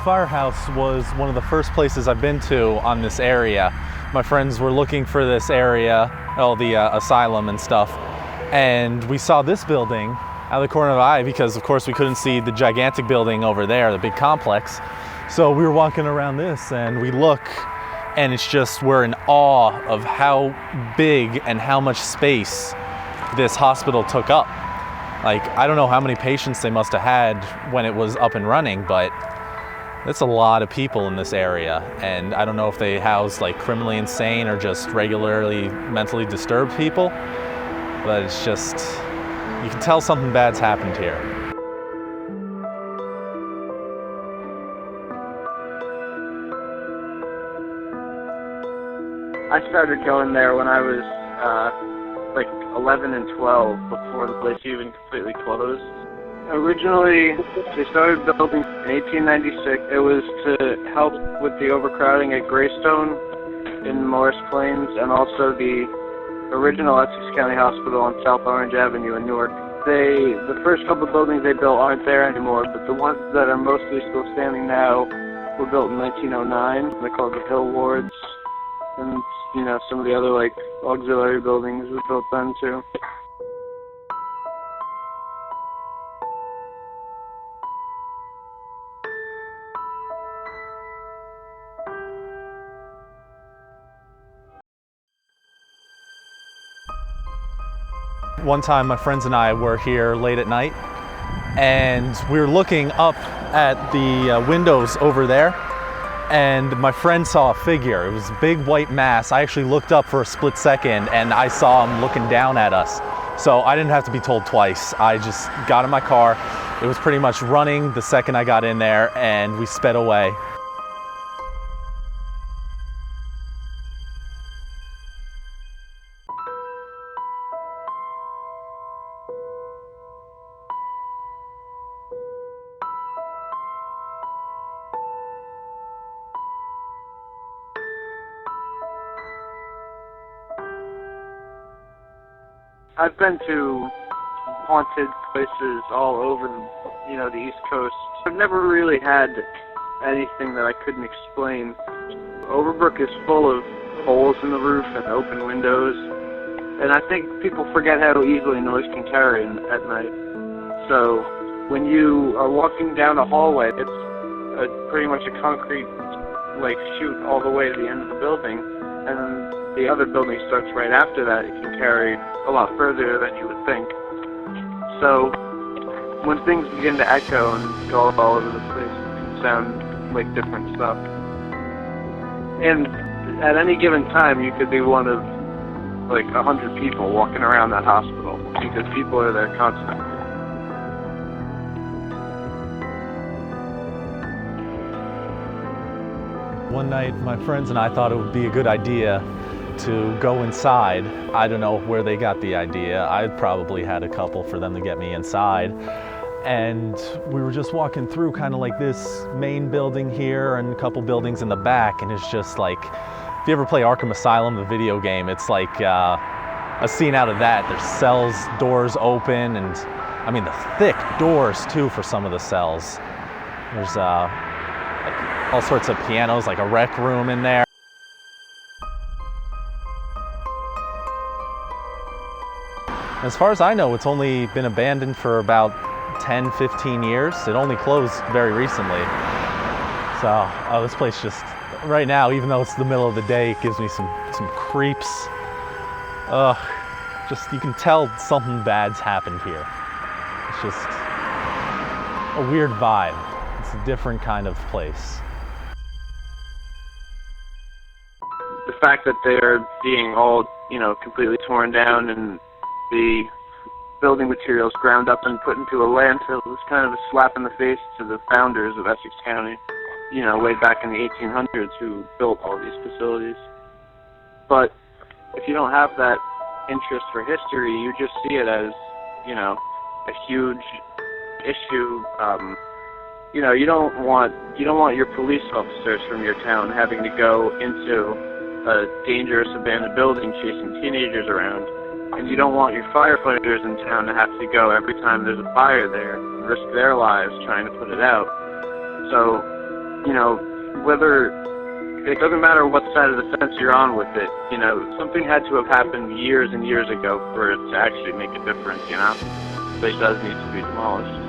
firehouse was one of the first places I've been to on this area. My friends were looking for this area, the asylum and stuff, and we saw this building out of the corner of the eye because, of course, we couldn't see the gigantic building over there, the big complex. So we were walking around this, and we look, and it's just, we're in awe of how big and how much space this hospital took up. Like, I don't know how many patients they must have had when it was up and running, but that's a lot of people in this area. And I don't know if they house like criminally insane or just regularly mentally disturbed people, but it's just, you can tell something bad's happened here. I started going there when I was like 11 and 12, before the place even completely closed. Originally, they started building in 1896. It was to help with the overcrowding at Greystone in Morris Plains, and also the original Essex County Hospital on South Orange Avenue in Newark. The first couple of buildings they built aren't there anymore, but the ones that are mostly still standing now were built in 1909. They're called the Hill Wards, and you know, some of the other like auxiliary buildings were built then too. One time my friends and I were here late at night, and we were looking up at the windows over there, and my friend saw a figure. It was a big white mass. I actually looked up for a split second, and I saw him looking down at us. So I didn't have to be told twice. I just got in my car. It was pretty much running the second I got in there, and we sped away. I've been to haunted places all over the East Coast. I've never really had anything that I couldn't explain. Overbrook is full of holes in the roof and open windows, and I think people forget how easily noise can carry at night. So when you are walking down a hallway, it's pretty much a concrete like chute all the way to the end of the building, and the other building starts right after that. It can carry a lot further than you would think. So when things begin to echo and go all over the place, it can sound like different stuff. And at any given time, you could be one of like 100 people walking around that hospital, because people are there constantly. One night, my friends and I thought it would be a good idea to go inside. I don't know where they got the idea. I probably had a couple for them to get me inside. And we were just walking through kind of like this main building here and a couple buildings in the back, and it's just like, if you ever play Arkham Asylum, the video game, it's like a scene out of that. There's cells, doors open, and I mean the thick doors too for some of the cells. There's like all sorts of pianos, like a rec room in there. As far as I know, it's only been abandoned for about 10, 15 years. It only closed very recently. So, this place just, right now, even though it's the middle of the day, it gives me some creeps. Just, you can tell something bad's happened here. It's just a weird vibe. It's a different kind of place. The fact that they're being all, completely torn down and the building materials ground up and put into a landfill was kind of a slap in the face to the founders of Essex County, way back in the 1800s, who built all these facilities. But if you don't have that interest for history, you just see it as, a huge issue. You don't want your police officers from your town having to go into a dangerous abandoned building chasing teenagers around. And you don't want your firefighters in town to have to go every time there's a fire there and risk their lives trying to put it out. So you know, whether, it doesn't matter what side of the fence you're on with it, you know, something had to have happened years and years ago for it to actually make a difference, you know? The place does need to be demolished.